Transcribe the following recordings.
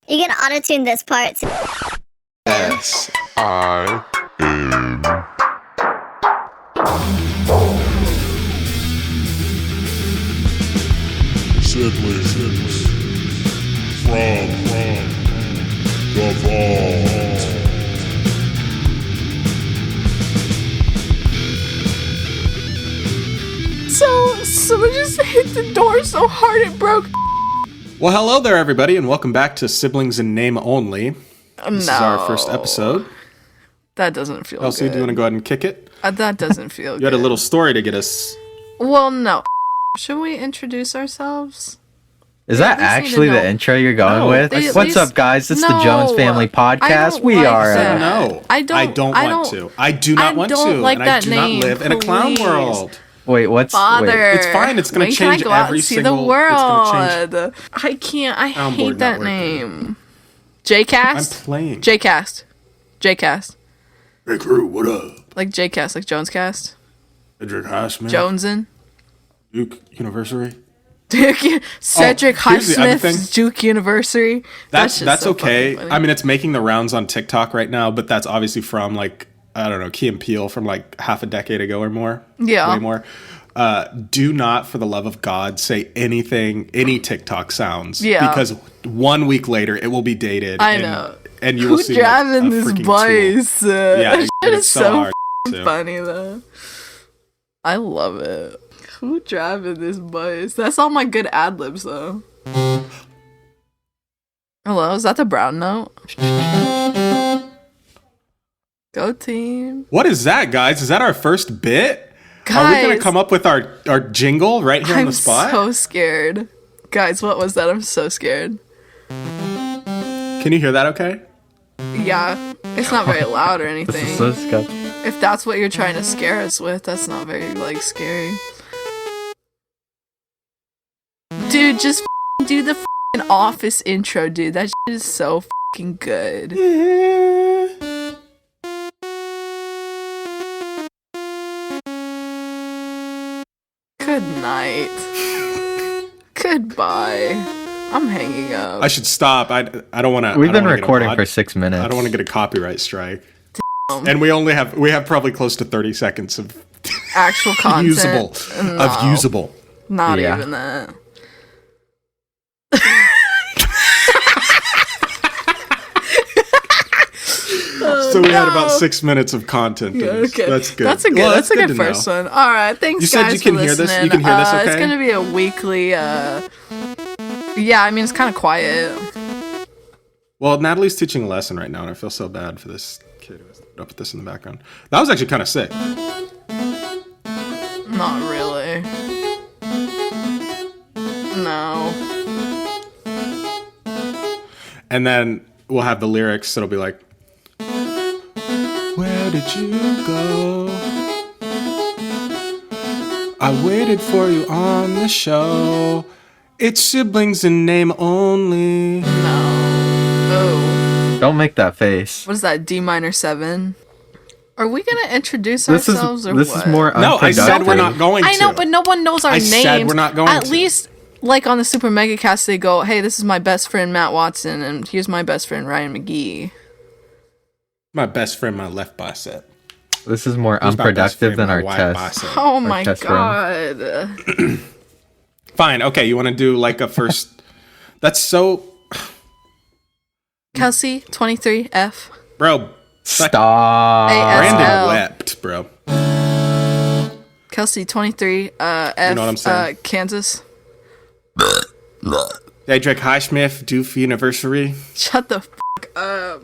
You can auto-tune this part. Yes, I am. Siblings from the vault. So, someone just hit the door so hard it broke. Well, hello there, everybody, and welcome back to Siblings in Name Only. This is our first episode. That doesn't feel Elsie, good. do you want to go ahead and kick it? That doesn't feel good. You had a little story to get us. Well, no. Should we introduce ourselves? Is that actually the intro you're going with? What's up, guys? It's the Jones Family Podcast. We are. No, I don't want to. I do not want to. Like and that I do name, not live in a clown please. world. Wait, what's Father? Wait. It's fine. It's going to change Can I go out every and see single. the world? It's going to change. I can't. I Soundboard hate that not working. name. Jcast. I'm playing. Jcast. Jcast. Hey crew, what up? Like Jcast, like Jonescast. Cedric Highsmith. Jonesin. Duke University. Cedric here's the other thing. Highsmith's Duke University. That's so okay. fucking funny. I mean, it's making the rounds on TikTok right now, but that's obviously from like, I don't know, Key and Peele from like half a decade ago or more. Yeah. Way more. Do not, for the love of God, say anything, any TikTok sounds. Yeah. Because 1 week later, it will be dated. I know. And you will Who's see driving like, a this freaking bus? tool. Yeah, That shit is so hard too. funny though. I love it. Who driving this bus? That's all my good ad libs though. Hello, is that the brown note? Go team. What is that, guys? Is that our first bit? Guys, Are we going to come up with our jingle right here on I'm the spot? so scared. Guys, what was that? I'm so scared. Can you hear that okay? Yeah, it's not very loud or This anything. is so scary. If that's what you're trying to scare us with, that's not very, like, scary. Dude, just f***ing do the f***ing Office intro, dude. That shit is so f***ing good. Good night. Goodbye. I'm hanging up. I should stop. I don't want to. We've been recording for 6 minutes. I don't want to get a copyright strike. And we have probably close to 30 seconds of Actual content. usable. Not Yeah. even that. So we had about 6 minutes of content. Yeah, okay. That's good. That's a good. Well, that's a good to first know. one. All right, thanks. You said guys you can for hear this? listening. You can hear this It's okay? gonna be a weekly. Yeah, I mean it's kind of quiet. Well, Natalie's teaching a lesson right now, and I feel so bad for this kid who has to put up with this in the background. That was actually kind of sick. Not really. No. And then we'll have the lyrics that'll be like, "Where did you go? I waited for you on the show. It's siblings in name only." No. Oh. Don't make that face. What is that? D minor 7. Are we gonna introduce This ourselves or is what? more No, I said unproductive. we're not going to. I know, but no one knows our I names. said we're not going At to. least, like on the Super Mega Cast, they go, "Hey, this is my best friend Matt Watson, and here's my best friend Ryan McGee." My best friend, my left bicep. This is more Who's my best unproductive friend, than my our right test. bicep? Oh my test god. Fine, okay, you want to do like a first... That's so... Kelsey, 23F. Bro, Stop. Brandon ASL. wept, bro. Kelsey, 23, F, You know what I'm saying? Kansas. Cedric Highsmith, Doof University. Shut the fuck up.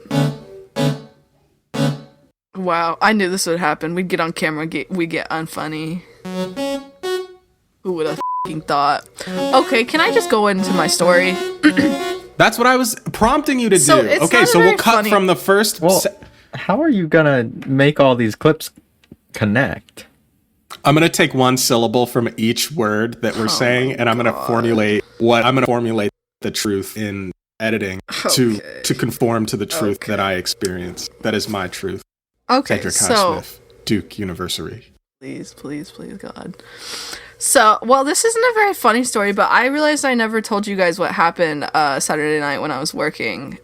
Wow, I knew this would happen. We'd get on camera, we get unfunny. Who would have fucking thought? Okay, can I just go into my story? That's what I was prompting you to So do. it's Okay, not so very we'll cut funny. from the first... Well, how are you gonna make all these clips connect? I'm going to take one syllable from each word that we're saying, and I'm going to formulate the truth in editing to conform to the truth that I experience. That is my truth. Okay, Cedric so Highsmith, Duke University. Please, please, please, God. So, well, this isn't a very funny story, but I realized I never told you guys what happened Saturday night when I was working.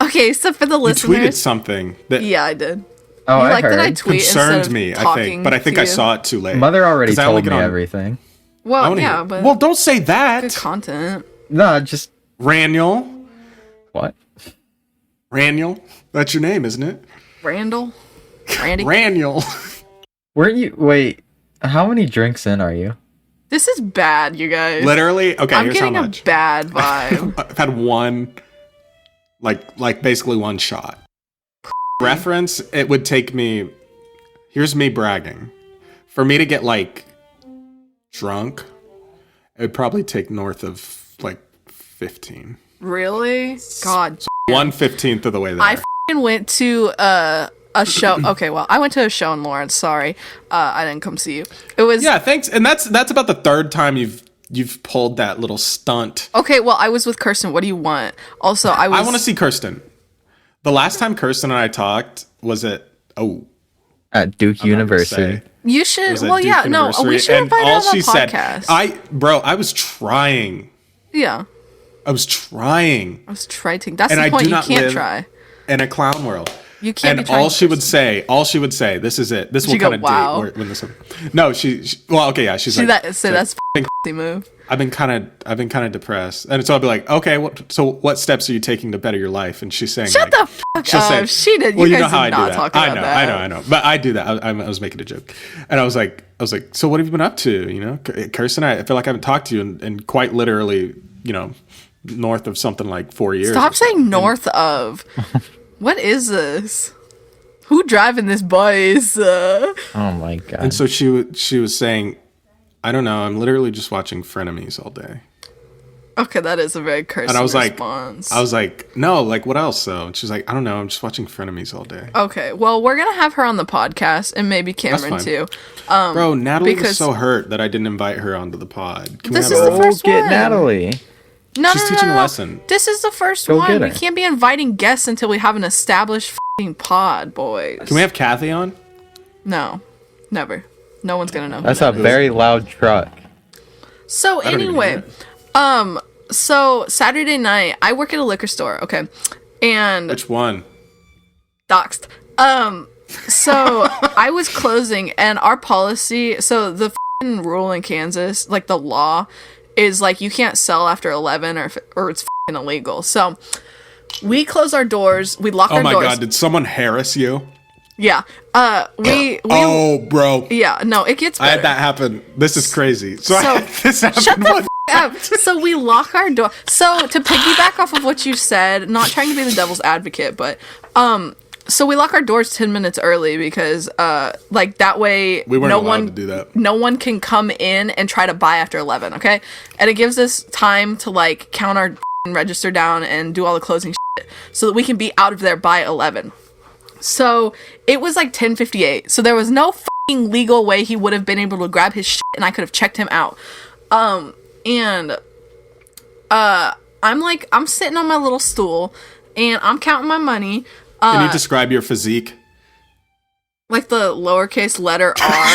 Okay, so for the listeners... You tweeted something. Yeah, I did. Oh, you I heard. That I tweet concerned me, I think. But I think I saw it too late. Mother already told me everything. Well, yeah, but... Well, don't say that. Good content. No, just... Raniel. What? Raniel? That's your name, isn't it? Randall? Randy? Raniel. Weren't you... Wait, how many drinks in are you? This is bad, you guys. Literally? Okay, I'm here's how getting much. a bad vibe. I've had one, like basically one shot. Reference, it would take me... Here's me bragging. For me to get, like, drunk, it would probably take north of, like, 15. Really? God. 1/15 of the way there. I f***ing went to a show. Okay, well, I went to a show in Lawrence. Sorry, I didn't come see you. It was thanks. And that's about the third time you've pulled that little stunt. Okay, well, I was with Kirsten. What do you want? Also, I want to see Kirsten. The last time Kirsten and I talked was at at Duke University. You should. Well, yeah, no, we should invite her on the podcast. I was trying. Yeah. I was trying. That's the point. You can't try. In a clown world. You can't. And all she would say, this is it. This will kind of date when this. No, she. Well, okay, yeah. She's like, that's a move. I've been kind of depressed, and so I'll be like, okay, what steps are you taking to better your life? And she's saying, shut the fuck up. She did. Well, you know guys how did I not do that. talk about that. I know. But I do that. I was making a joke, and I was like, so what have you been up to? You know, Kirsten, I feel like I haven't talked to you in quite literally, north of something like 4 years. Stop saying north of. What is this? Who driving this bus? Oh my God. And so she was saying, I don't know, I'm literally just watching Frenemies all day. Okay, that is a very Kirsten response. I was like, no, like what else though? And she's like, I don't know, I'm just watching Frenemies all day. Okay, well, we're gonna have her on the podcast and maybe Cameron too. Bro, Natalie was so hurt that I didn't invite her onto the pod. This is the first one. Get Natalie. She's teaching a lesson. This is the first one. We can't be inviting guests until we have an established f***ing pod, boys. Can we have Kathy on? No, never. No one's gonna know. That's a very loud truck. So anyway, so Saturday night, I work at a liquor store, okay? And which one? Doxed. So I was closing, and our policy, so the f***ing rule in Kansas, like the law, is like you can't sell after 11 or it's f***ing illegal. So we close our doors, we lock our doors. Oh my God, did someone harass you? Yeah. We oh, bro. Yeah, no, it gets better. I had that happen. This is crazy. So this happened. Shut the up. So we lock our door. So to piggyback off of what you said, not trying to be the devil's advocate, but so we lock our doors 10 minutes early because like that way we weren't allowed to do that. No one can come in and try to buy after 11, okay? And it gives us time to like count our register down and do all the closing shit so that we can be out of there by 11. So it was like 10:58. So there was no fucking legal way he would have been able to grab his shit and I could have checked him out. And I'm sitting on my little stool and I'm counting my money. Can you describe your physique? Like the lowercase letter R.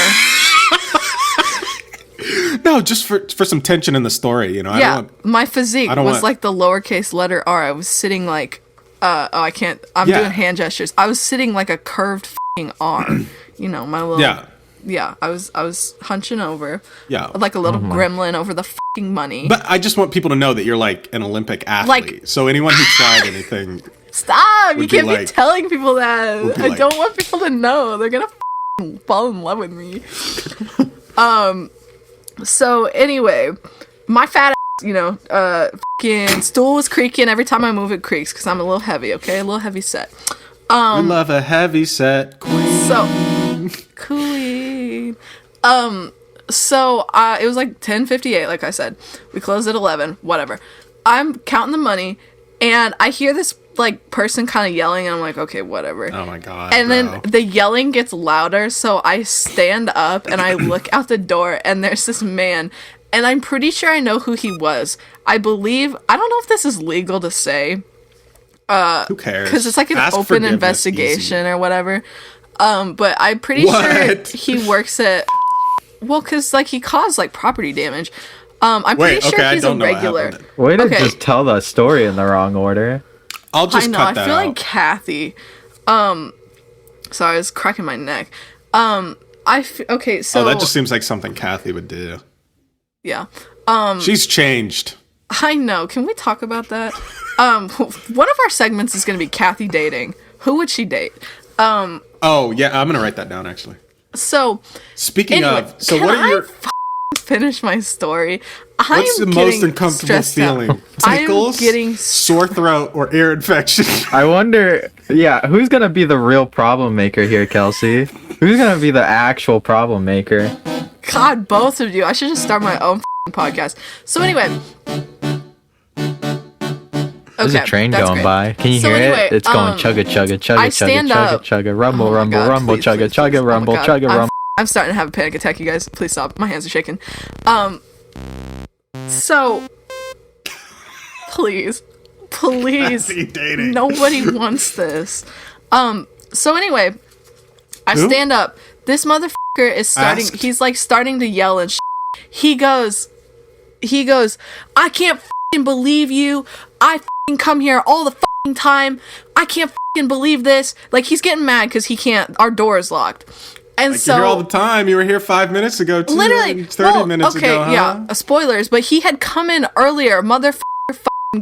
No, just for some tension in the story, you know. Yeah, my physique was like the lowercase letter R. I was sitting like, I can't. I'm doing hand gestures. I was sitting like a curved f***ing R. You know, my little. Yeah. Yeah, I was hunching over. Yeah. Like a little gremlin over the f***ing money. But I just want people to know that you're like an Olympic athlete. So anyone who tried anything. Stop! You can't be telling people that. I don't want people to know. They're gonna f***ing fall in love with me. So anyway, my fat ass, you know, f***ing stool was creaking every time I move. It creaks because I'm a little heavy. Okay, a little heavy set. We love a heavy set queen. So queen. So it was like 10:58. Like I said, we closed at 11. Whatever. I'm counting the money, and I hear this like person kind of yelling, and I'm like, okay, whatever. Oh my God. And then the yelling gets louder, so I stand up and I look out the door, and there's this man, and I'm pretty sure I know who he was. I don't know if this is legal to say. Who cares? Because it's like an open investigation or whatever. But I'm pretty sure he works at, well, because, like, he caused, like, property damage. I'm pretty sure he's a regular. Way to just tell the story in the wrong order. I'll just cut that out. I feel like Kathy. Sorry, I was cracking my neck. Okay, so... Oh, that just seems like something Kathy would do. Yeah. She's changed. I know. Can we talk about that? One of our segments is going to be Kathy dating. Who would she date? Oh, yeah, I'm going to write that down, actually. So... Speaking of... So what are your... Finish my story. What's the most uncomfortable feeling? Tickles, sore throat, or ear infection? I wonder, who's gonna be the real problem maker here, Kelsey? Who's gonna be the actual problem maker? God, both of you. I should just start my own podcast. So anyway. There's a train going by. Can you hear it? It's going chugga chugga chugga chugga chugga chugga rumble rumble rumble chugga chugga rumble chugga rumble. I'm starting to have a panic attack, you guys. Please stop. My hands are shaking. So, please, nobody wants this. So anyway, I stand up. This motherfucker is starting. He's like starting to yell and shit. He goes, I can't fucking believe you. I fucking come here all the fucking time. I can't fucking believe this. Like, he's getting mad because he can't. Our door is locked. And like, so, you're here all the time. You were here 5 minutes ago, too. Literally, 30 minutes ago, huh? Yeah, spoilers. But he had come in earlier. Motherfucker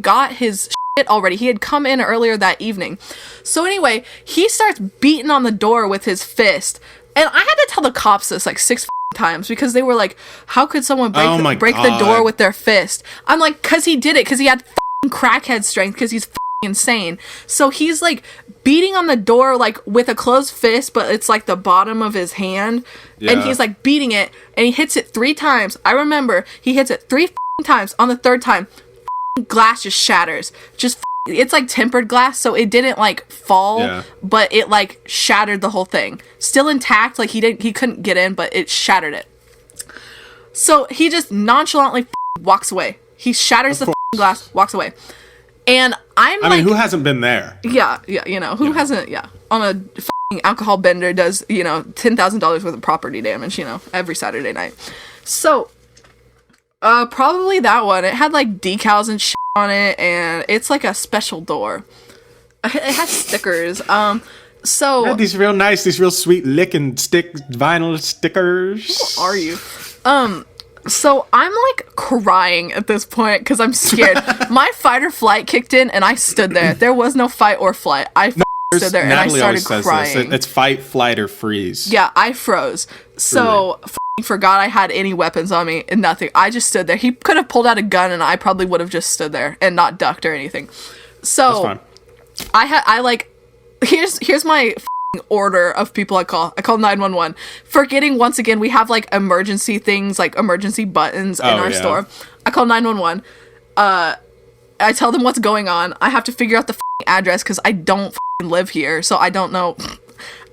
got his shit already. He had come in earlier that evening. So anyway, he starts beating on the door with his fist. And I had to tell the cops this like 6 times because they were like, how could someone break the door with their fist? I'm like, because he did it. Because he had crackhead strength. Because he's insane. So he's like beating on the door like with a closed fist, but it's like the bottom of his hand, and he's like beating it, and he hits it 3 times. I remember he hits it 3 times. On the 3rd time, glass just shatters. It's like tempered glass, so it didn't like fall, but it like shattered the whole thing. Still intact, like he couldn't get in, but it shattered it. So he just nonchalantly walks away. He shatters the glass, walks away. And I mean, who hasn't been there? Yeah, you know, who hasn't, on a f***ing alcohol bender does, you know, $10,000 worth of property damage, you know, every Saturday night. So, probably that one. It had, like, decals and shit on it, and it's, like, a special door. It has stickers. So... Yeah, these real nice, these real sweet licking vinyl stickers. Who are you? So I'm like crying at this point because I'm scared. My fight or flight kicked in and I stood there. There was no fight or flight. I stood there and Natalie I started crying. It's fight, flight, or freeze. Yeah, I froze. So forgot I had any weapons on me and nothing. I just stood there. He could have pulled out a gun and I probably would have just stood there and not ducked or anything. So that's fine. Here's my order of people I call 911. Forgetting once again, we have like emergency things, like emergency buttons in our store. I call 911. I tell them what's going on. I have to figure out the address because I don't live here, so I don't know.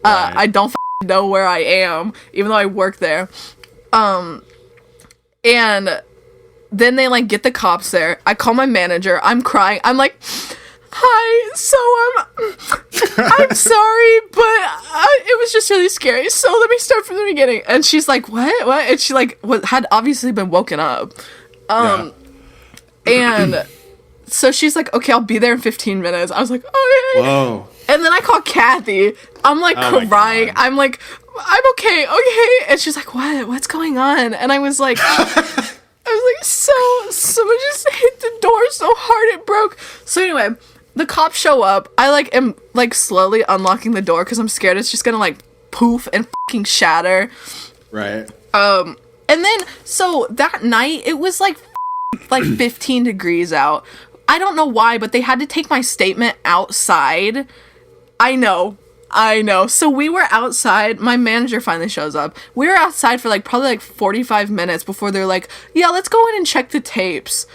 I don't know where I am, even though I work there. And then they like get the cops there. I call my manager. I'm crying. I'm like, hi, so I'm sorry, but it was just really scary. So let me start from the beginning. And she's like, what? And she like had obviously been woken up. And so she's like, okay, I'll be there in 15 minutes. I was like, okay. Whoa. And then I call Kathy. I'm like crying. I'm like, I'm okay. And she's like, what's going on? And I was like, so someone just hit the door so hard it broke. So anyway, the cops show up. I like am like slowly unlocking the door because I'm scared it's just gonna like poof and fucking shatter. Right. And then so that night it was like 15 degrees out. I don't know why, but they had to take my statement outside. I know. So we were outside. My manager finally shows up. We were outside for probably 45 minutes before they're like, yeah, let's go in and check the tapes.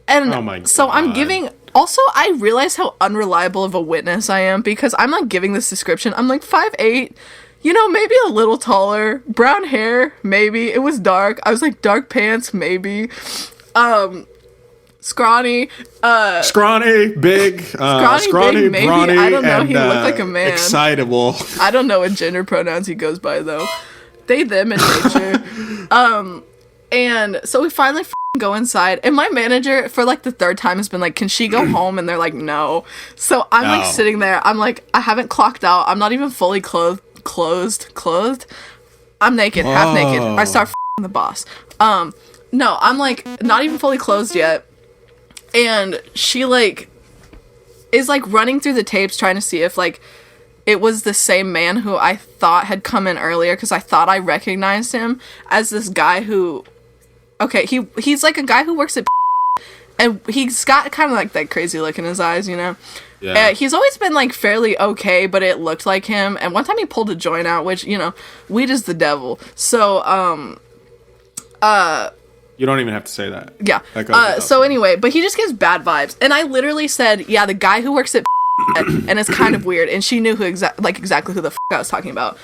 And oh my God. So I'm giving... Also, I realize how unreliable of a witness I am because I'm like giving this description. I'm like 5'8", you know, maybe a little taller, brown hair, maybe. It was dark. I was like dark pants, maybe. scrawny, big, scrawny, big, maybe. brawny, I don't know. and, He looked like a man. Excitable. I don't know what gender pronouns he goes by though. They, them in nature. And so we finally go inside, and my manager for like the third time has been like, can she go home? And they're like, no. So I'm like sitting there, I'm like, I haven't clocked out, I'm not even fully clothed. I'm naked, half naked. I start the boss. No, I'm like not even fully clothed yet, and she like is like running through the tapes trying to see if like it was the same man who I thought had come in earlier, because I thought I recognized him as this guy who, okay, he's like a guy who works at and he's got kind of like that crazy look in his eyes, you know? Yeah. He's always been like fairly okay, but it looked like him. And one time he pulled a joint out, which, you know, weed is the devil. So, you don't even have to say that. Yeah. So anyway, but he just gives bad vibes. And I literally said, yeah, the guy who works at and it's kind of weird. And she knew who exactly who the I was talking about.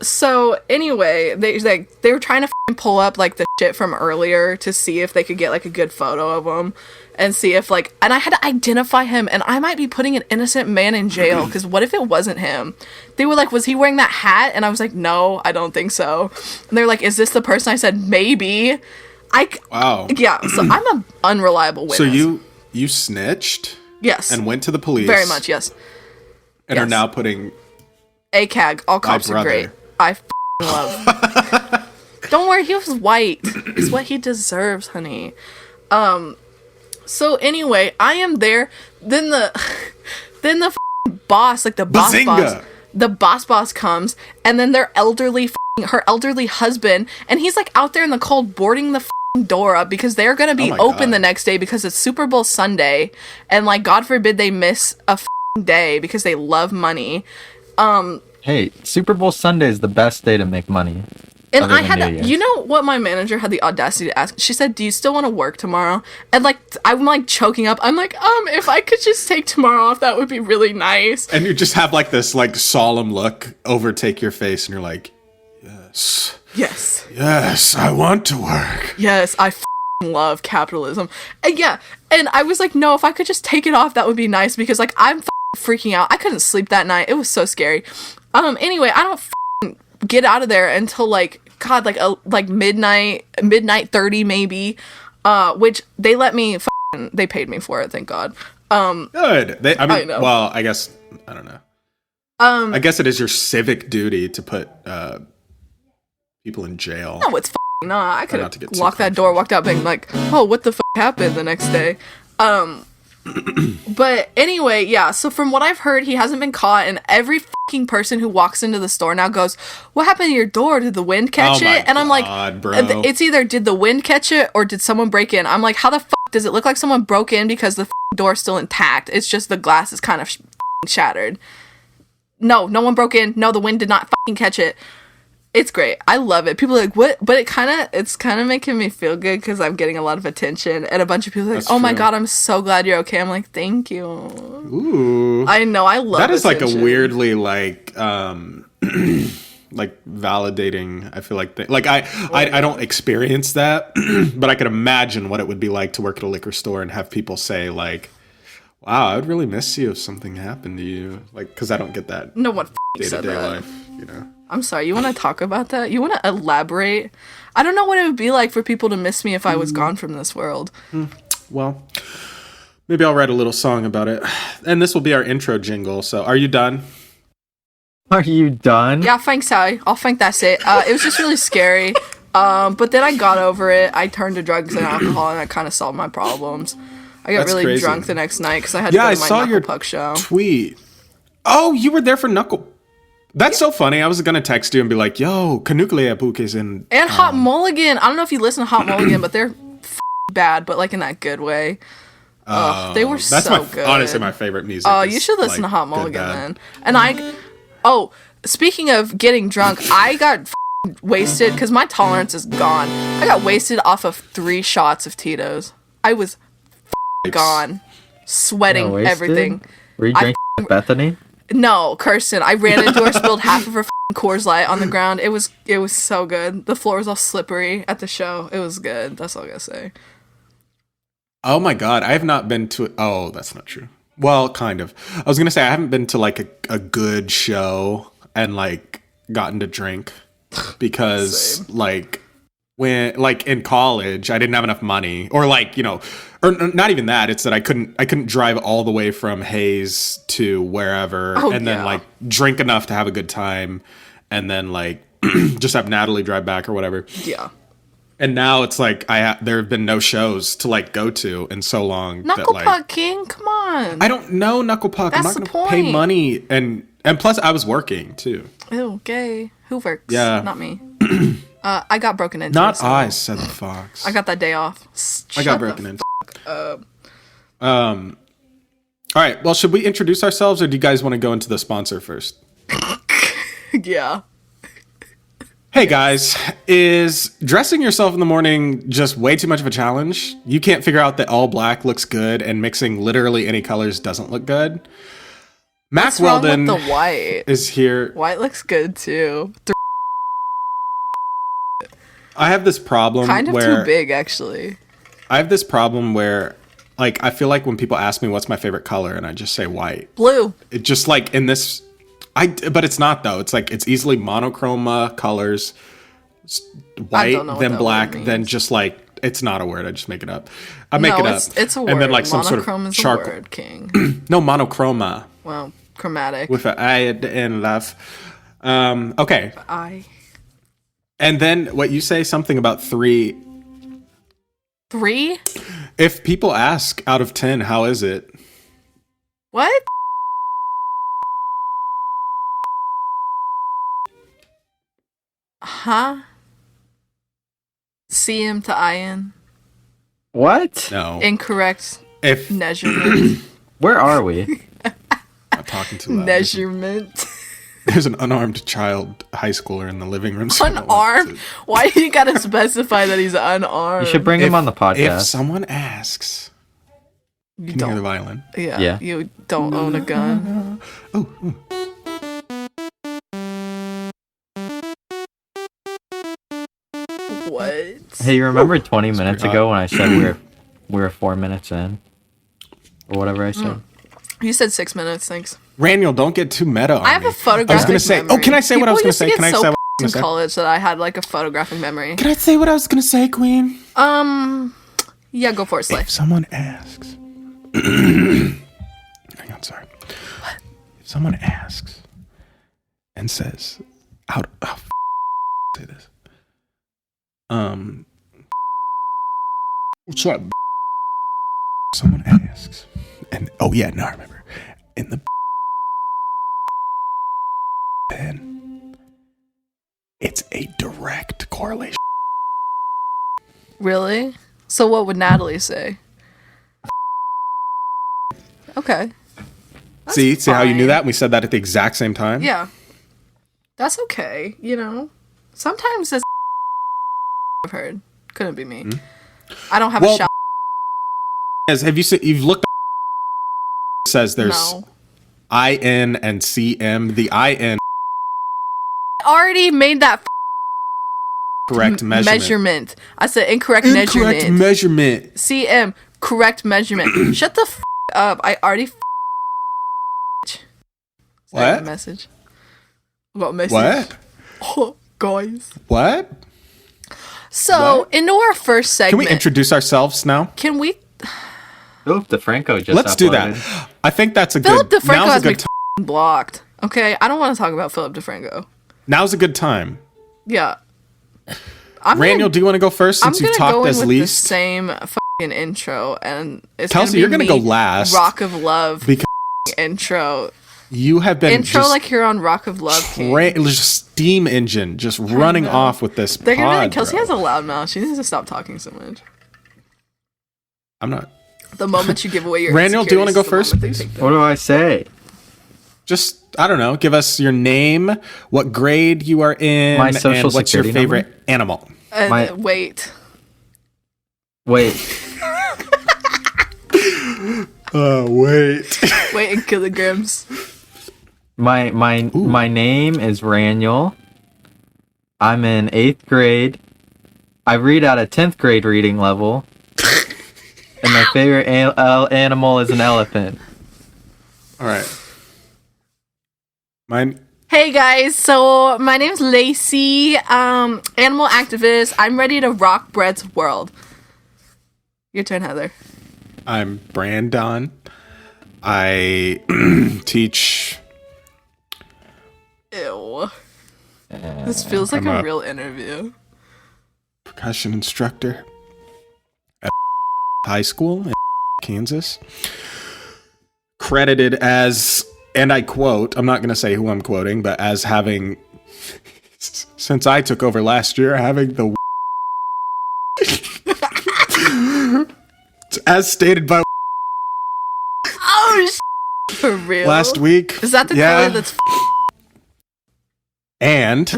So anyway, they were trying to pull up like the shit from earlier to see if they could get like a good photo of him and see if like, and I had to identify him, and I might be putting an innocent man in jail, because what if it wasn't him? They were like, was he wearing that hat? And I was like, no, I don't think so. And they're like, is this the person? I said, maybe. Wow. Yeah, so I'm an unreliable witness. So you snitched? Yes. And went to the police? Very much, yes. And are now putting... ACAG, all cops are great. I love. Don't worry, he was white. It's what he deserves, honey. So anyway, I am there. Then the boss, like the boss boss, the boss comes, and then her elderly husband, and he's like out there in the cold boarding the door up, because they're gonna be open the next day because it's Super Bowl Sunday, and like God forbid they miss a day because they love money. Hey, Super Bowl Sunday is the best day to make money. And I had you know what my manager had the audacity to ask? She said, do you still want to work tomorrow? And like, I'm like choking up. I'm like, if I could just take tomorrow off, that would be really nice. And you just have like this like solemn look overtake your face, and you're like, yes, I want to work. Yes, I love capitalism. And yeah, and I was like, no, if I could just take it off, that would be nice, because like I'm freaking out. I couldn't sleep that night. It was so scary. Anyway, I don't get out of there until like midnight 30 maybe, which they let me they paid me for it, thank God. Good. I know. Well, I guess I don't know. I guess it is your civic duty to put people in jail. No, it's not. I could have locked that door, walked out being like, oh, what the happened the next day. But anyway, yeah, so from what I've heard, he hasn't been caught, and every fucking person who walks into the store now goes, what happened to your door? Did the wind catch it? And I'm like, bro. It's either did the wind catch it or did someone break in? I'm like, how the fuck does it look like someone broke in because the door's still intact? It's just the glass is kind of shattered. No one broke in. No, the wind did not fucking catch it. It's great. I love it. People are like, what? But it's kind of making me feel good because I'm getting a lot of attention. And a bunch of people are like, oh my God, I'm so glad you're okay. I'm like, thank you. Ooh. I know. I love that. Is attention. Like a weirdly like like validating. I feel like I don't experience that, but I could imagine what it would be like to work at a liquor store and have people say like, wow, I would really miss you if something happened to you. Like, because I don't get that. No one day-to-day life, you know. I'm sorry, you want to talk about that? You want to elaborate? I don't know what it would be like for people to miss me if I was gone from this world. Well, maybe I'll write a little song about it. And this will be our intro jingle. So, are you done? Are you done? Yeah, thanks, Sally. I think that's it. It was just really scary. But then I got over it. I turned to drugs and alcohol, and I kind of solved my problems. I got really crazy. Drunk the next night because I had to go to my Knuckle Puck show. Tweet. Oh, you were there for Knuckle. That's so funny. I was going to text you and be like, yo, Canuclear Book is in... And Hot Mulligan. I don't know if you listen to Hot Mulligan, but they're bad, but like in that good way. They were so good. Honestly, my favorite music. Oh, you should listen to Hot Mulligan then. And speaking of getting drunk, I got wasted because my tolerance is gone. I got wasted off of 3 shots of Tito's. I was gone. Sweating everything. Were you drinking Bethany? No, Kirsten. I ran into her, spilled half of her Coors Light on the ground. It was so good. The floor was all slippery at the show. It was good. That's all I gotta say. Oh my god, I have not been to. Oh, that's not true. Well, kind of. I was gonna say I haven't been to like a good show and like gotten to drink because like when like in college I didn't have enough money, or like or not even that. It's that I couldn't drive all the way from Hayes to wherever and then like drink enough to have a good time, and then like just have Natalie drive back or whatever. Yeah. And now it's like there have been no shows to like go to in so long. Knuckle Puck King, come on. I don't know Knuckle Puck. I'm not going to pay money, and plus I was working too. Ew, gay. Who works? Yeah, not me. I got broken into. Not I, said the fox. I got that day off. I got broken into. All right. Well, should we introduce ourselves, or do you guys want to go into the sponsor first? Yeah. Hey guys, is dressing yourself in the morning just way too much of a challenge? You can't figure out that all black looks good and mixing literally any colors doesn't look good? Mac Weldon with the white? Is here. White looks good too. I have this problem kind of where, too big, actually. I have this problem where, like, I feel like when people ask me what's my favorite color and I just say white. Blue. It just like in this... but it's not though. It's like it's easily monochroma colors, white, then black, then just like it's not a word. I just make it up. I make it up. It's a word. And then like some sort Monochrome of is charcoal. a word, King. No, monochroma. Well, chromatic. With an I and love. Okay. I. And then what you say something about 3. 3? If people ask out of 10, how is it? What? Huh? CM to IN. What? No. Incorrect If measurement. Where are we? I'm talking too loud. Measurement. There's an unarmed child high schooler in the living room. So Unarmed? Why do you gotta specify that he's unarmed? You should bring him on the podcast. If someone asks, You can you hear the violin? Yeah. You don't own a gun. Oh. What? Hey, you remember 20 minutes ago when I said we're 4 minutes in? Or whatever I said? You said 6 minutes, thanks. Raniel, don't get too meta on I have me. a photographic I was gonna say. memory. Oh, can I say what I was gonna say? Can I say what I was in gonna say? college that I had like a photographic memory. Can I say what I was gonna say, Queen? Yeah, go for it, Slay. If someone asks, hang on, sorry. What? If someone asks and says, "How say this?" What's up? Someone asks, and oh yeah, now I remember. In the pen, it's a direct correlation. Really? So what would Natalie say? Okay. That's See how you knew fine. that? We said that at the exact same time. Yeah. That's okay, Sometimes that's I've heard. Couldn't be me. I don't have a shot. Have you seen? You've looked. It says there's IN and CM. The IN already made that correct measurement. I said incorrect measurement. CM correct measurement. Shut the up. I already what message? What message? What? Oh, guys. What? So into our first segment. Can we introduce ourselves now? Can we? Philip DeFranco just Let's do that. I think that's a Philip good. DeFranco has a me good blocked. Okay, I don't want to talk about Philip DeFranco. Now's a good time. Yeah. Raniel, do you want to go first since you've talked as least? The same fucking intro, and it's Kelsey, you're gonna go last. Rock of Love because intro. You have been intro like you're on Rock of Love. Just steam engine, just running off with this. They're gonna be like, Kelsey has a loud mouth. She needs to stop talking so much. I'm not. The moment you give away your Raniel, do you want to go first? What do I say? Just, I don't know. Give us your name, what grade you are in, my social and what's your favorite number? animal. Wait. Wait. Wait in kilograms. My name is Raniel. I'm in 8th grade. I read at a 10th grade reading level. And my favorite animal is an elephant. All right. Mine. Hey guys, so my name's Lacey, animal activist. I'm ready to rock Brett's world. Your turn, Heather. I'm Brandon. I teach. Ew. This feels like a real interview. Percussion instructor at high school in Kansas. Credited as, and I quote, I'm not going to say who I'm quoting, but as having, since I took over last year, having the as stated by For real? last week. Is that the color that's and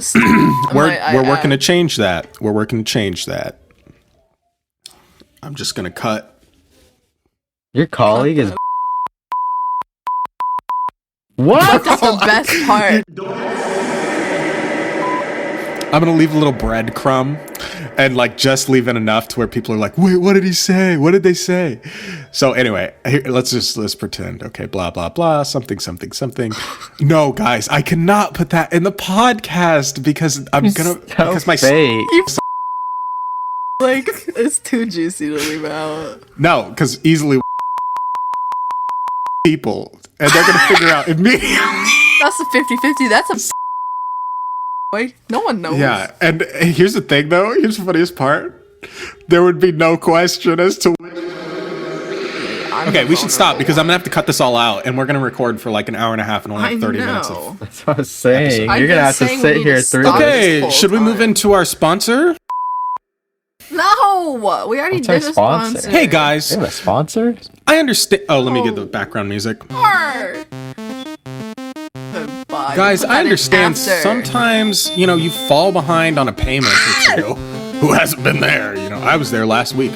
we're working to change that. We're working to change that. I'm just going to cut. Your colleague is what? That's the best part. I'm going to leave a little breadcrumb and like just leave it enough to where people are like, wait, what did he say? What did they say? So anyway, here, let's pretend. Okay, blah, blah, blah, something. No, guys, I cannot put that in the podcast because because my fake. Like, it's too juicy to leave out. No, because easily people, and they're going to figure out immediately. That's a 50-50. That's a boy. No one knows. Yeah, and here's the thing, though. Here's the funniest part. There would be no question as to which. Okay, we should stop because I'm going to have to cut this all out, and we're going to record for like an hour and a half and only have 30 minutes of. That's what I was saying. You're going to have to sit here through. Okay, should we move into our sponsor? No, we already did a sponsor. Hey guys, we have a sponsor. I understand. Oh, let me get the background music. Guys, I understand sometimes, you fall behind on a payment or two. Who hasn't been there? I was there last week.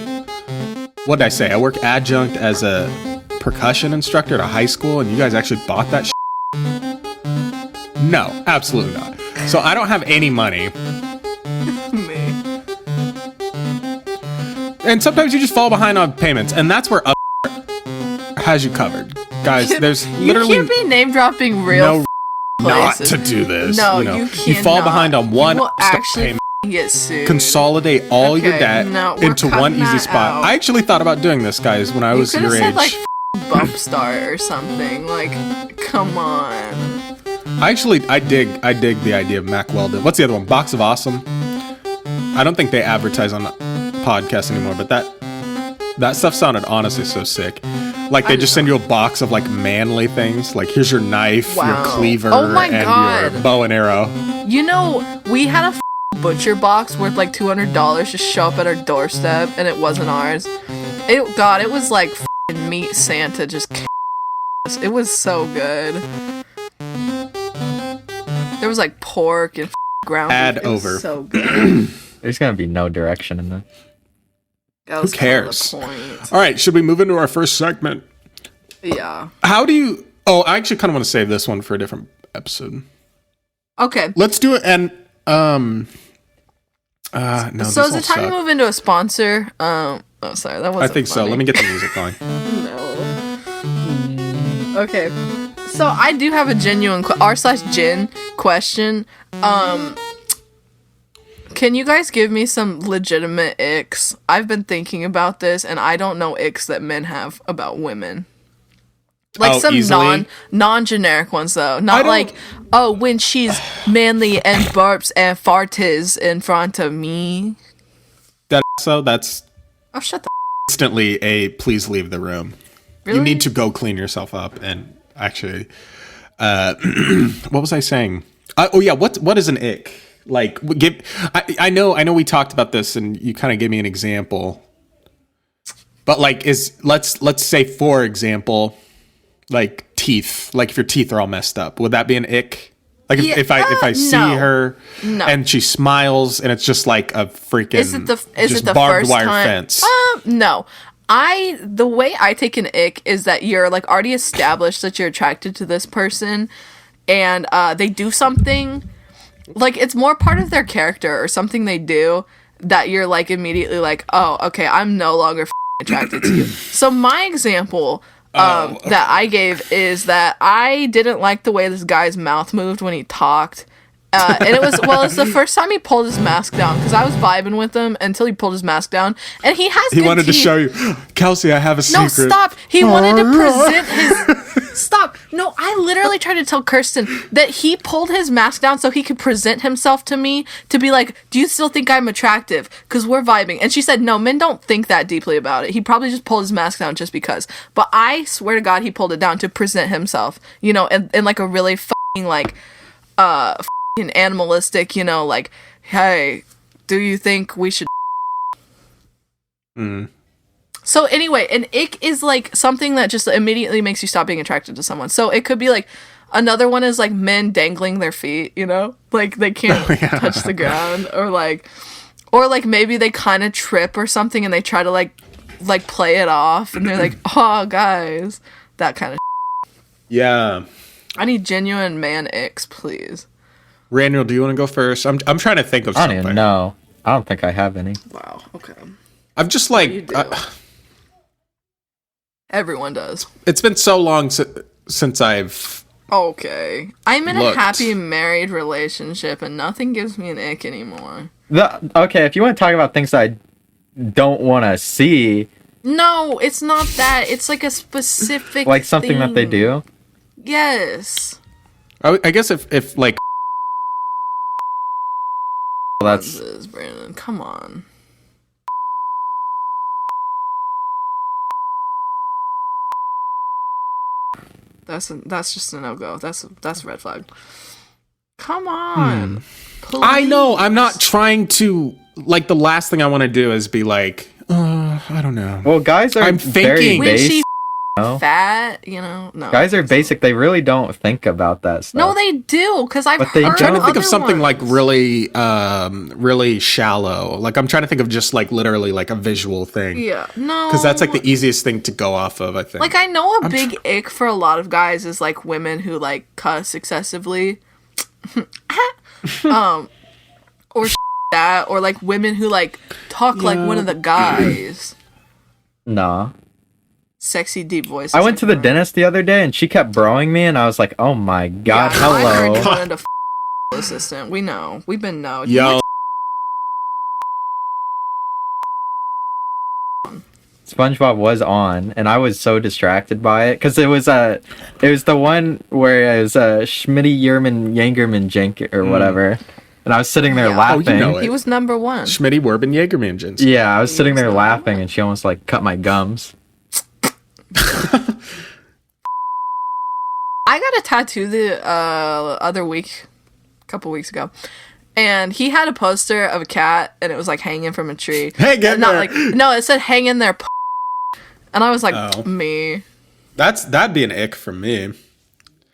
What did I say? I work adjunct as a percussion instructor at a high school, and you guys actually bought that No, absolutely not. So I don't have any money. And sometimes you just fall behind on payments, and that's where has you covered. Guys, there's literally... You can't be name-dropping real not to do this. No, you can't. You fall behind on one payment. Get sued. Consolidate all your debt into one easy spot. I actually thought about doing this, guys, when I was your age. Said, like, Bump Start or something. Like, come on. I dig the idea of Mac Weldon. What's the other one? Box of Awesome. I don't think they advertise on podcasts anymore, but that stuff sounded honestly so sick. Like they just send you a box of like manly things. Like here's your knife, your cleaver, and your bow and arrow. We had a butcher box worth like $200 just show up at our doorstep, and it wasn't ours. It was like meat Santa just. It was so good. There was like pork and ground. Add over. So good. There's gonna be no direction in this. Who cares? All right, should we move into our first segment? Yeah. How do you... Oh, I actually kind of want to save this one for a different episode. Okay. Let's do it, and... no, so is it time to move into a sponsor? Oh, sorry, that wasn't I think funny. so. Let me get the music going. No. Okay. So I do have a genuine r/Jin question. Can you guys give me some legitimate icks? I've been thinking about this, and I don't know icks that men have about women. Like some non-generic ones, though. Not like, when she's manly and burps and farts in front of me. That's... Oh, shut the instantly a please leave the room. Really? You need to go clean yourself up. And actually, what was I saying? What is an ick? Like, I know we talked about this and you kind of gave me an example, but like let's say, for example, like teeth, like if your teeth are all messed up, would that be an ick? Like if I see her and she smiles and it's just like a freaking is it the barbed first wire time? fence? No. The way I take an ick is that you're like already established that you're attracted to this person, and they do something. Like, it's more part of their character or something they do that you're, like, immediately like, oh, okay, I'm no longer attracted to you. So my example that I gave is that I didn't like the way this guy's mouth moved when he talked. And it was the first time he pulled his mask down because I was vibing with him until he pulled his mask down, and he wanted to show you, Kelsey, I have a secret. No, stop. He wanted to present his. Stop. No, I literally tried to tell Kirsten that he pulled his mask down so he could present himself to me to be like, "Do you still think I'm attractive? Because we're vibing." And she said, "No, men don't think that deeply about it. He probably just pulled his mask down just because." But I swear to God, he pulled it down to present himself. In like a really fucking like animalistic, like, hey, do you think we should So anyway, an ick is like something that just immediately makes you stop being attracted to someone. So it could be like, another one is like men dangling their feet, like they can't touch the ground, or like maybe they kind of trip or something and they try to like play it off and they're like, oh guys, that kind of yeah. I need genuine man icks, please. Randall, do you want to go first? I'm trying to think of something. I don't even know. I don't think I have any. Wow. Okay. I'm just like... Everyone does. It's been so long since I've... Okay. I'm in a happy married relationship and nothing gives me an ick anymore. Okay, if you want to talk about things that I don't want to see... No, it's not that. It's like a specific like something thing that they do? Yes. I guess if like... That's Brandon. Come on. That's just a no-go. That's a red flag. Come on. I know. I'm not trying to, like, the last thing I want to do is be like, I don't know. Well, guys are very basic. Fat, no. Guys are basic. They really don't think about that stuff. No, they do, because I'm trying to think of something like really, really shallow. Like, I'm trying to think of just like literally like a visual thing. Yeah, no. Because that's like the easiest thing to go off of, I think. Like, I know a big ick for a lot of guys is like women who like cuss excessively. Or that, or like women who like talk like one of the guys. Nah. Sexy deep voice. I went to the dentist the other day and she kept broing me and I was like, oh my god, yeah, hello. I heard you wanted a assistant. We know. We've been known. Yo. SpongeBob was on and I was so distracted by it because it was the one where it was Schmitty Yerman Yangerman Jenk or whatever. And I was sitting there laughing. Oh, you know it. He was number one. Schmitty Werben Jagerman Jens. Yeah, I was sitting there laughing and she almost like cut my gums. I got a tattoo the other week, a couple weeks ago, and he had a poster of a cat, and it was like hanging from a tree. Hey, get not there. like no, it said "hang in there," and I was like, me. That'd be an ick for me.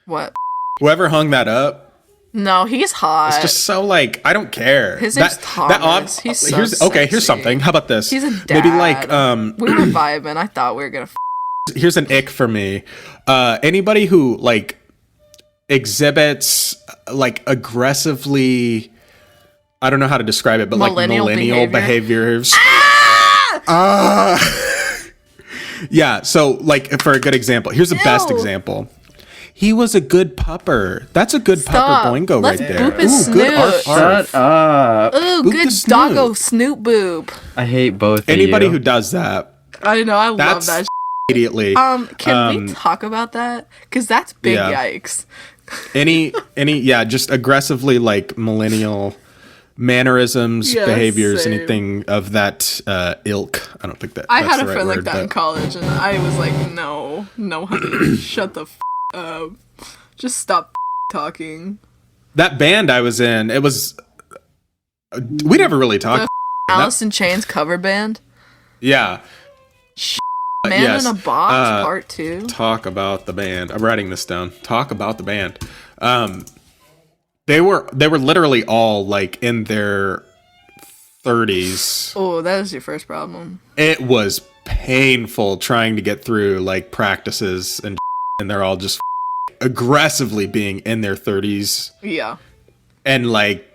What? Whoever hung that up. No, he's hot. It's just so like I don't care. His name's Thomas. He's so sexy. Here's something. How about this? He's a dad. Maybe like we were vibing. I thought we were gonna. Here's an ick for me. Anybody who like exhibits like aggressively, I don't know how to describe it, but millennial behaviors. Yeah. So like for a good example, here's the best example. He was a good pupper. That's a good pupper boingo right there. Ooh, good arf. Shut up. Ooh, Boop good doggo snoop boop. I hate both Anybody of you. Who does that. I know, I love that. Immediately. Can we talk about that? Because that's big yikes. Any, just aggressively like millennial mannerisms, behaviors, anything of that ilk. I don't think that. I that's had a the right friend word, like that in college, and I was like, no, honey, shut the up. Just stop talking. That band I was in, it was. We never really talked. Alice in Chains cover band. Yeah. Man in a Box Part 2. Talk about the band. I'm writing this down. Talk about the band. They were literally all like in their 30s. Oh, that was your first problem. It was painful trying to get through like practices and they're all just aggressively being in their 30s. Yeah. And like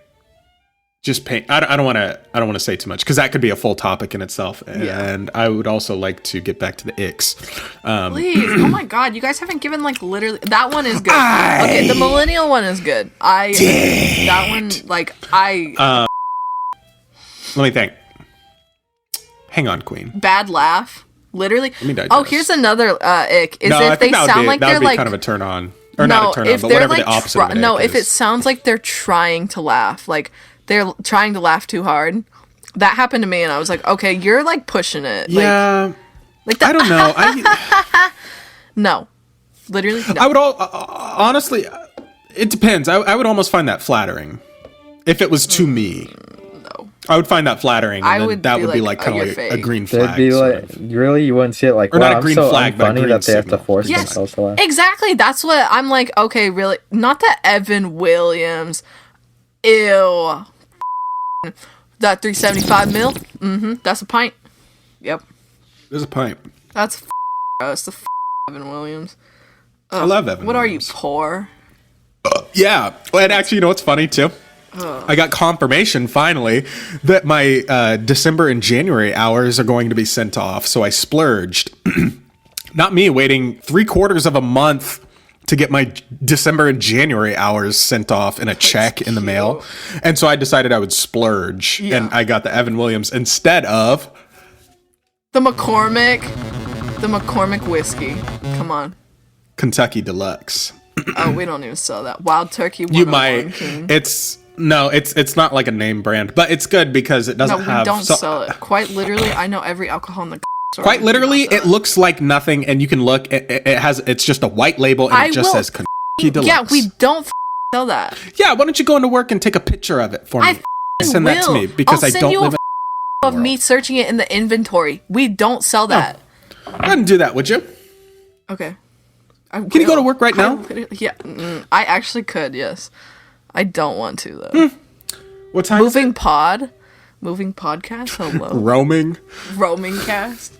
just pain. I don't want to say too much because that could be a full topic in itself. And I would also like to get back to the icks. Please. Oh my god, you guys haven't given like literally that one is good. Okay, the millennial one is good. That one Let me think. Hang on, Queen. bad laugh. Literally. Let me digest. Oh, here's another ick. Is I if they think that sound like that they're would be like kind of a turn on. Or not a turn on, but they're whatever like the opposite of an no, ick if it is. sounds like they're trying to laugh, like they're trying to laugh too hard. That happened to me, and I was like, okay, you're like pushing it. Yeah. Like that. I don't know. No, literally. No. I would honestly, it depends. I would almost find that flattering. If it was to me. No. I would find that flattering. And I then would that be would be like, like kind oh, of you're like a fake. green flag. They'd be sort like, of. really, you wouldn't see it like, Or wow, not a I'm green so flag, but a unfunny green that they have to signal. force Yes, themselves to laugh. exactly. That's what I'm like. Okay, really? Not that Evan Williams. Ew. That 375 mil. That's a pint. Yep. There's a pint. That's gross. The Evan Williams. I love Evan What Williams. are you, poor? Yeah. Well, and actually, you know what's funny too? I got confirmation finally that my December and January hours are going to be sent off. So I splurged. Not me waiting 3/4 of a month to get my December and January hours sent off in a check in the mail. And so I decided I would splurge. Yeah. And I got the Evan Williams instead of The McCormick whiskey. Come on. Kentucky Deluxe. Oh, we don't even sell that. Wild Turkey. You 101 might. King. It's not like a name brand, but it's good because it doesn't No, we have. don't sell it. Quite literally, I know every alcohol in the store. Quite We do not literally, sell it looks like nothing, and you can look. It's just a white label, and I it just will says Kentucky Deluxe. Yeah, we don't sell that. Yeah, why don't you go into work and take a picture of it for me? Send that to me because I'll I send don't you live in. of me searching it in the inventory. We don't sell that. Go ahead and do that, would you? Okay. Can you go to work right now? Yeah, I actually could. Yes, I don't want to though. What time? is Moving podcast. Hello, it? Roaming. roaming cast.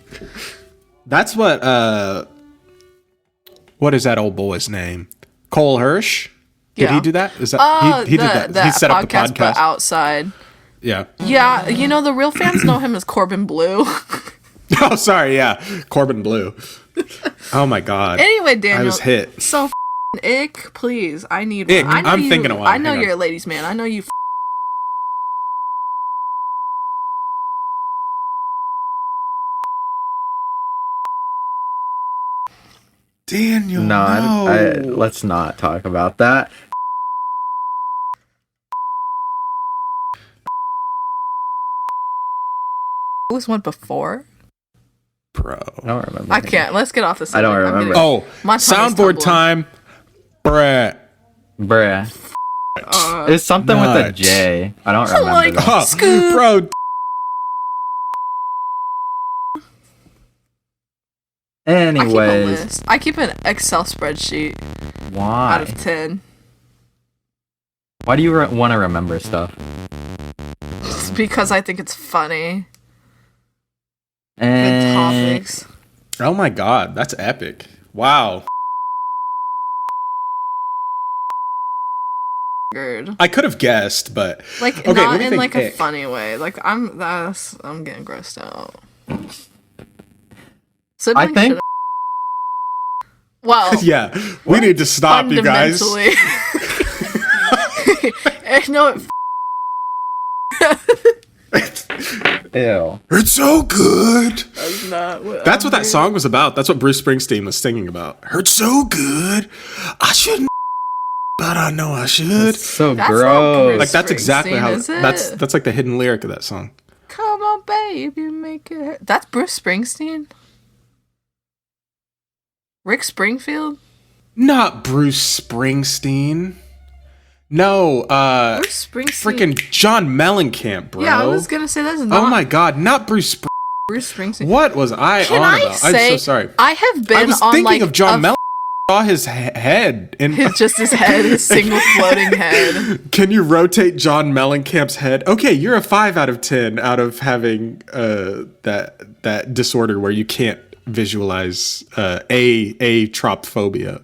That's what. What is that old boy's name? Cole Hirsch. Did Yeah. he do that? Is that he did that? He set up the but podcast. outside. Yeah. Yeah, you know the real fans know him as Corbin Blue. Oh, sorry. Yeah, Corbin Blue. Oh my God. Anyway, Daniel, I was hit. So ick, please. I need Ick, one. I know I'm you, thinking of one. I know Hang you're on. a ladies' man. I know you. Daniel. No, I, let's not talk about that. Who was one before? Bro. I don't remember. I can't. Let's get off the subject. I don't I'm remember. getting- Oh, My tongue is soundboard tumbling. time. Bruh. Bruh. It's something with a nuts. J. I don't remember. like- that. Oh, Scoop. bro. I keep a Anyways, list. I keep an Excel spreadsheet out why? of 10. Why do you want to remember stuff? It's because I think it's funny. Good And topics. Oh my God, that's epic. Wow. Good. I could have guessed, but Like Okay, let not me in think like a ick. funny way. Like I'm getting grossed out. Sibling think- shit- Well, yeah, we need to stop, you guys. fundamentally. No, ew. It's so good. that's not what. That's what that song was about. That's what Bruce Springsteen was singing about. Hurts so good. I shouldn't, but I know I should. It's so That's not gross. Bruce Like that's exactly Springsteen, how. is it? That's like the hidden lyric of that song. Come on, baby, make it hurt. That's Bruce Springsteen. Rick Springfield. Not Bruce Springsteen. No, Bruce Springsteen. freaking John Mellencamp, bro. Yeah, I was gonna say that's not Oh my God, not Bruce. Bruce Springsteen. What was I Can on I about? say? I'm so sorry. I have been I was on thinking like of John a Mellencamp. Saw his head and just his head, his single floating head. Can you rotate John Mellencamp's head? Okay, you're a 5 out of 10 out of having that disorder where you can't visualize atropophobia,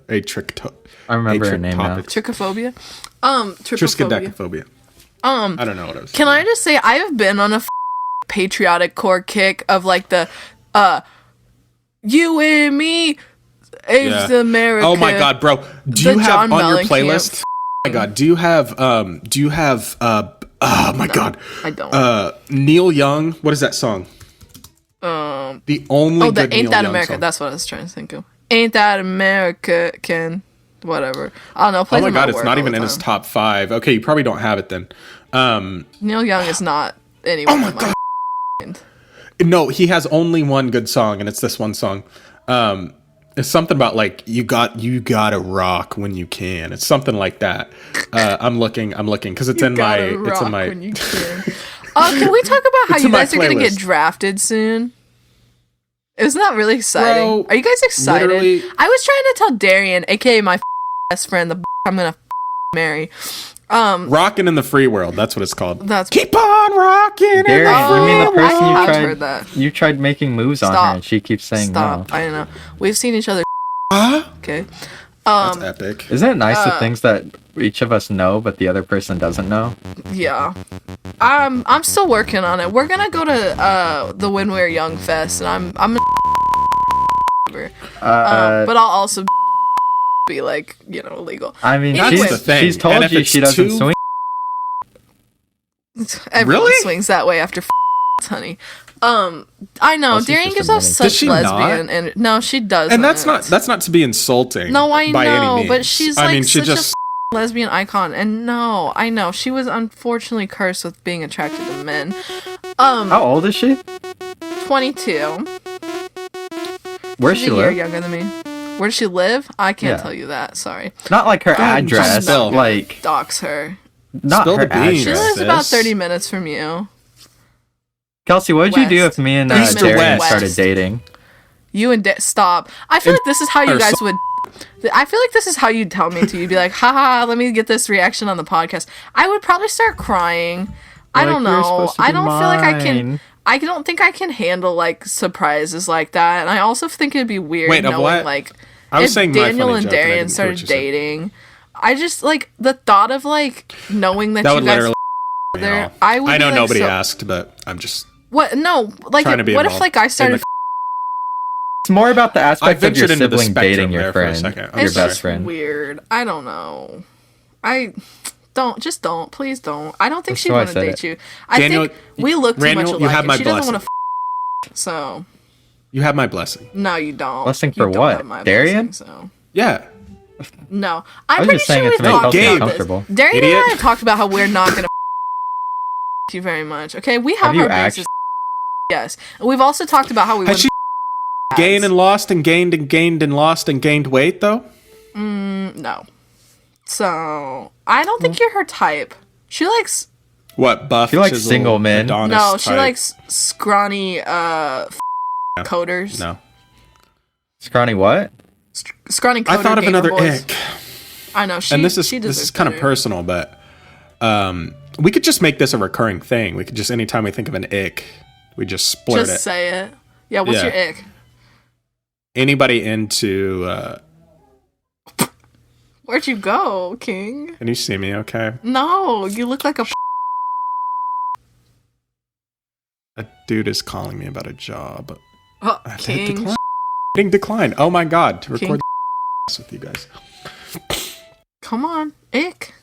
I remember her name now. Trichophobia. Trypophobia. triskaidekaphobia. I don't know what I was Can I just say I have been on a patriotic core kick of like the you and me is America. Oh my god, bro. Do you have John on your Mellencamp. playlist? Oh my god, do you have oh my god. I don't. Neil Young, what is that song? The only the good Ain't Neil That Young America. song. That's what I was trying to think of. Ain't That America can whatever. I don't know. Oh my god, it's not even in his top 5. Okay, you probably don't have it then. Neil Young is not anyone. Oh my god. No, he has only one good song, and it's this one song. It's something about like you gotta rock when you can. It's something like that. I'm looking because it's in my When you can. Can we talk about how It's you in my guys are gonna get playlist. drafted soon? Isn't that really exciting? Bro, Are you guys excited? literally- I was trying to tell Darian, aka my best friend, the I'm gonna marry. Rockin' in the free world. That's what it's called. That's Keep on rocking. in Darian, the you mean the free person you I've tried? heard that. You tried making moves on Stop. her, and she keeps saying Stop. no. I know. We've seen each other. Huh? Okay. That's epic. Isn't it nice the things that each of us know, but the other person doesn't know? Yeah. I'm still working on it. We're gonna go to the When We're Young Fest, and I'm but I'll also be like, illegal. I mean, That's she's, the thing. she's And told if you it's she doesn't too- swing. Everyone Really? swings that way after honey. I know. she's Darian just gives off admitting. such Does she lesbian, and no, she doesn't. And that's not to be insulting. No, I by know, any means. but she's I like mean, she such just a lesbian icon, and no, I know she was unfortunately cursed with being attracted to men. How old is she? 22. Where's She's she a year live? younger than me. Where does she live? I can't Yeah. tell you that. Sorry. Not like her God, address. spill. Like Dox her. not Spill her the beans. She address. lives about sis. 30 minutes from you. Kelsey, what'd you do West. if me and East or Darian west? started dating? You and stop. I feel like this is how you or guys so- would. I feel like this is how you'd tell me to. You'd be like, haha, let me get this reaction on the podcast. I would probably start crying. I Like, don't "You're know. supposed to I be don't feel like I can. mine." I don't think I can handle like surprises like that. And I also think it'd be weird Wait, of knowing what? like I was if saying my Daniel funny and joke and I Darian didn't hear what started you said. dating. I just like the thought of like knowing that that you would guys literally. there. know. I would. I know be, like, nobody so- asked, but I'm just What? No, like trying to be what if involved like I in started the- It's more about the I aspect of your ventured into the sibling spectrum dating your there for a friend, second. I'm your it's sorry. best just friend. weird. I don't know. I don't. Please don't. I don't think That's she'd why I want to said date it. you. I Daniel, think we look too Randall, much you alike. have and my she doesn't want blessing. to. So You have my blessing. no, you don't. Blessing You for don't what? have my Darian? blessing, so Yeah. no, I I'm was pretty just saying sure it we've to make talked Kelsey about uncomfortable. this. Darian Idiot. and I have talked about how we're not gonna you very much. Okay, we have you our bases. Yes, and we've also talked about how we Has she gained and lost and gained and gained and lost and gained weight though? no. So I don't think you're her type. She likes What buff? She likes chisel, single men. Adonis no. She type? likes scrawny coders. No. Scrawny what? Scrawny coder. I thought of gamer another boys. ick, I know. She, and this is she this deserves is kind of better. personal, but we could just make this a recurring thing. We could just anytime we think of an ick, we just splurt Just it. say it. Yeah. What's Yeah. your ick? Anybody into? Where'd you go, King? Can you see me? Okay. No, you look like a. A dude is calling me about a job. Oh, I hit King. decline. Hitting decline. Oh my god! To King. record with you guys. Come on, ick.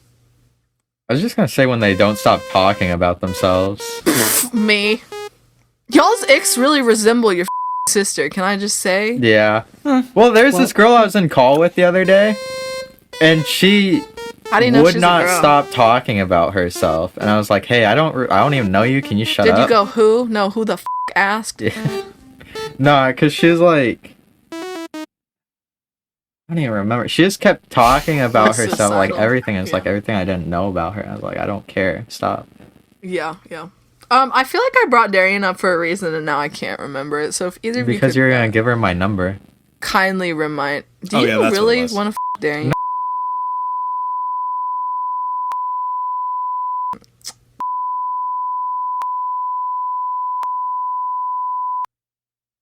I was just gonna say when they don't stop talking about themselves. Me. Y'all's icks really resemble your sister. Can I just say? Yeah. Well, there's this girl I was in call with the other day, and she How do you know would she's not a girl? stop talking about herself. And I was like, "Hey, I don't even know you. Can you shut Did up?" you go who? No, who the asked? No, because she was like, I don't even remember. She just kept talking about What's herself, like societal? everything. It's like Yeah. everything I didn't know about her. I was like, I don't care. Stop. Yeah, yeah. I feel like I brought Darian up for a reason, and now I can't remember it. So if either of you Because could you're gonna give her my number. kindly remind, do Oh, you yeah, that's what it really was. want to Darian?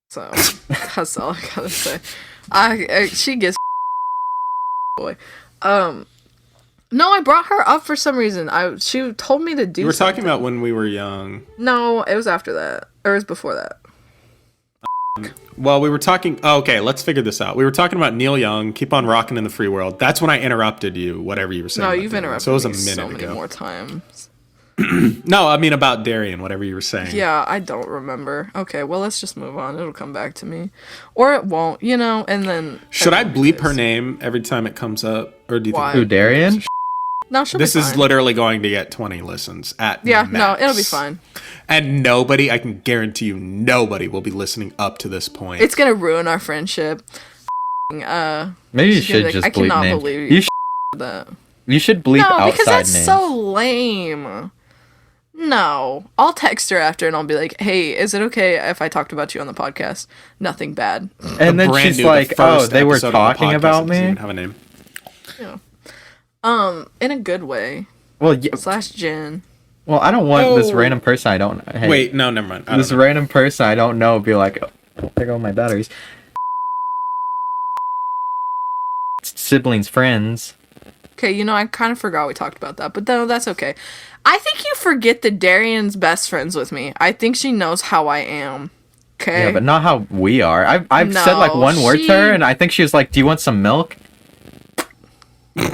So that's all I gotta say. She gets boy. No, I brought her up for some reason. She told me to do. You were something. talking about when we were young. No, it was after that, or it was before that. Well, we were talking. Oh, okay, let's figure this out. We were talking about Neil Young, "Keep on Rocking in the Free World." That's when I interrupted you. Whatever you were saying. No, about you've Darian. interrupted So it was a me minute so many ago. more times. No, I mean about Darian. Whatever you were saying. Yeah, I don't remember. Okay, well, let's just move on. It'll come back to me, or it won't. And then. Should I everyone bleep her is. name every time it comes up, or do you Why? think Who, Darian? No, she'll this be is fine. literally going to get 20 listens at Yeah, max. no, it'll be fine. And nobody, I can guarantee you, nobody will be listening up to this point. It's gonna ruin our friendship. Maybe you she's gonna be should like, just I bleep cannot names. believe You, that. you should bleep No, outside because that's names. so lame. No, I'll text her after and I'll be like, "Hey, is it okay if I talked about you on the podcast? Nothing bad." And then Brand she's new, the like, "Oh, first they were episode of the talking podcast about that doesn't me." even have a name. In a good way. Well, / Jen. well, I don't want this Oh. random person I don't. Hey, Wait, no, never mind. I don't this know. random person I don't know be like, oh, there go my batteries. Siblings, friends. Okay, I kind of forgot we talked about that, but no, that's okay. I think you forget that Darian's best friends with me. I think she knows how I am. Okay. Yeah, but not how we are. I've said like No, one word to her, and I think she was like, "Do you want some milk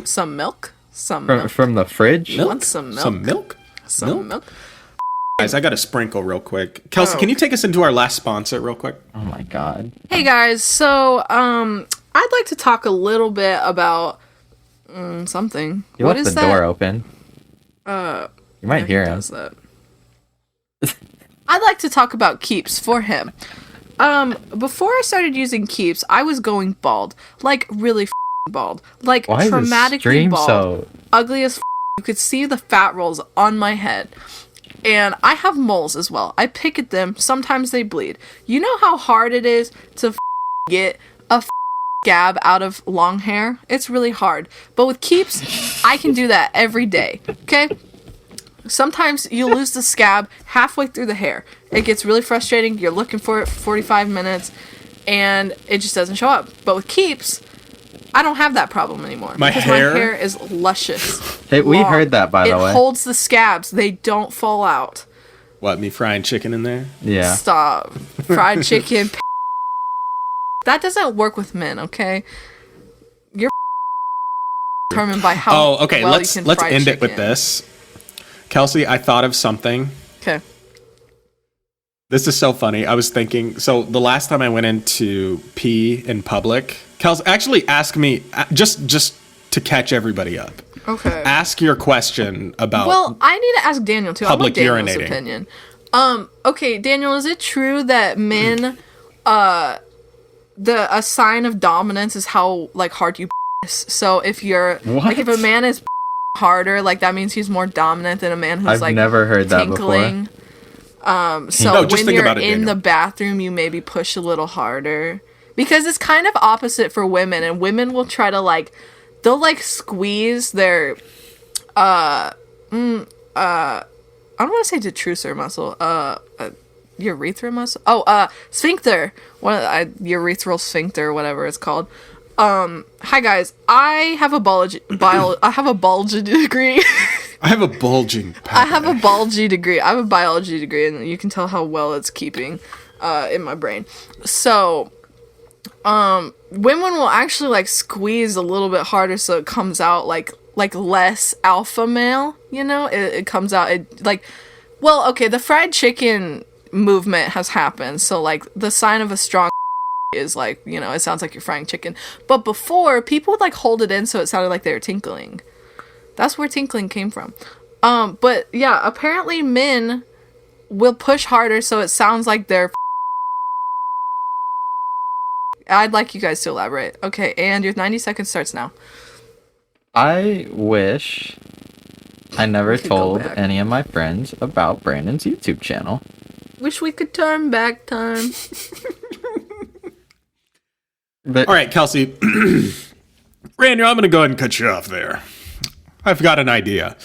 Some milk? Some milk. from the fridge?" You want some milk? Some milk? Some milk? Guys, I got to sprinkle real quick. Kelsey, Oh. can you take us into our last sponsor real quick? Oh my god. Hey guys, so I'd like to talk a little bit about something. You What left is the that? door open. You might Yeah, hear he him. does that. I'd like to talk about Keeps for him. Before I started using Keeps, I was going bald, like really bald, like Why is this traumatically stream bald, so? ugly as. You could see the fat rolls on my head. And I have moles as well. I pick at them. Sometimes they bleed. You know how hard it is to get a scab out of long hair? It's really hard. But with Keeps, I can do that every day. Okay? Sometimes you lose the scab halfway through the hair. It gets really frustrating. You're looking for it for 45 minutes and it just doesn't show up. But with Keeps, I don't have that problem anymore. My because hair- my hair is luscious. Hey, we long. heard that, by the way. It holds the scabs. They don't fall out. What, me frying chicken in there? Yeah. Stop. Fried chicken. That doesn't work with men, okay? You're determined by how Oh, okay. well let's you can let's fry end it with chicken. this. Kelsey, I thought of something. Okay. This is so funny. I was thinking. So the last time I went into pee in public, Kelsey, actually ask me just to catch everybody up. Okay. Ask your question about. Well, I need to ask Daniel too. Public I want Daniel's urinating. opinion. Okay, Daniel, is it true that men a sign of dominance is how like hard you piss? So if you're like if a What? man is harder, like that means he's more dominant than a man who's I've like never heard that before. tinkling. So No, just when think you're about it, in Daniel. the bathroom, you maybe push a little harder because it's kind of opposite for women, and women will try to like they'll like squeeze their I don't want to say detrusor muscle, urethra muscle. Oh, sphincter. Urethral sphincter, whatever it's called. Hi guys, I have a I have a biology degree. I have a bulging. I have a biology degree. I have a biology degree, and you can tell how well it's keeping in my brain. So, women will actually like squeeze a little bit harder, so it comes out like less alpha male. It comes out well, okay. The fried chicken movement has happened, so like the sign of a strong is like it sounds like you're frying chicken. But before, people would like hold it in so it sounded like they were tinkling. That's where tinkling came from. But yeah, apparently men will push harder so it sounds like they're I'd like you guys to elaborate. Okay, and your 90 seconds starts now. I wish I never could go told back. any of my friends about Brandon's YouTube channel. Wish we could turn back time. But All right, Kelsey. Randy, I'm going to go ahead and cut you off there. I've got an idea.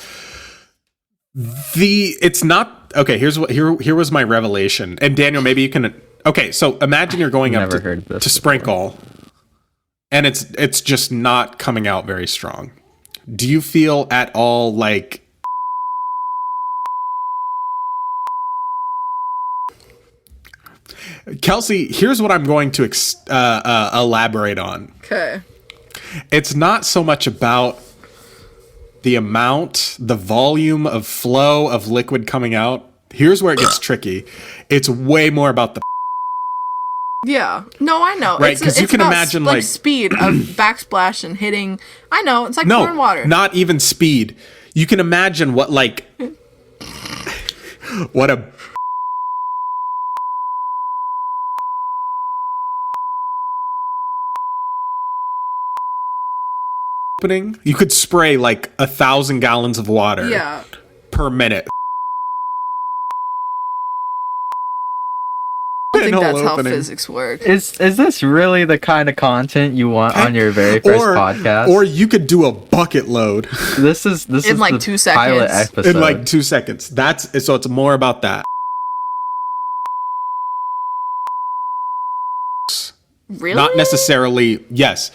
It's not okay. Here was my revelation. And Daniel, maybe you can. Okay, so imagine you're going up Never heard this to sprinkle, and it's just not coming out very strong. do you feel at all like Kelsey, here's what I'm going to elaborate on. Okay. It's not so much about the amount, the volume of flow of liquid coming out. Here's where it gets tricky. It's way more about the Yeah. No, I know. Right, 'cause you can about, imagine, like like- backsplash backsplash and hitting. I know. It's like no, pouring water. not even speed. You can imagine what like what a opening. You could spray like 1,000 gallons of water Yeah. per minute. I think Pinhole that's how opening. physics work. Is this really the kind of content you want on your very first podcast? Or you could do a bucket load this is In, like, the 2 pilot seconds. episode. in like 2 seconds. That's so it's more about that. Really? Not necessarily, yes.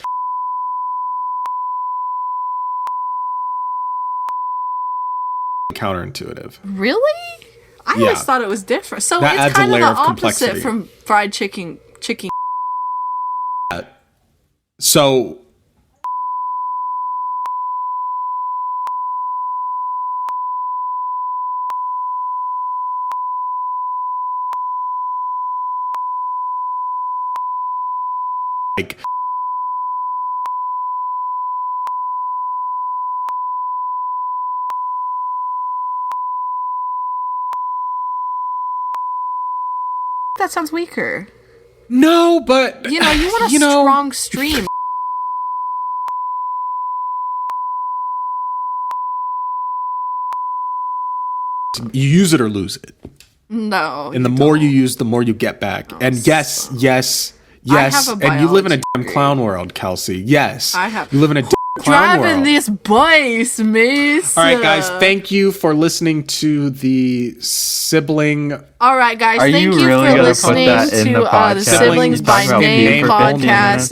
Counterintuitive. Really? I Yeah. always thought it was different. So That it's adds a kind of layer the of opposite complexity. from fried chicken. So like That sounds weaker. no, but You want a strong stream. you use it or lose it. No. And the more you use, the more you get back. And yes, yes, yes. have a And you live in a biology damn degree. clown world, Kelsey. Yes. I have- You live in a damn clown Driving world. this bus, miss. All right, guys, thank you for listening to the sibling. All right, guys, Are thank you you really for gonna put listening that in to the the podcast? Siblings by Talking about Name name for podcast.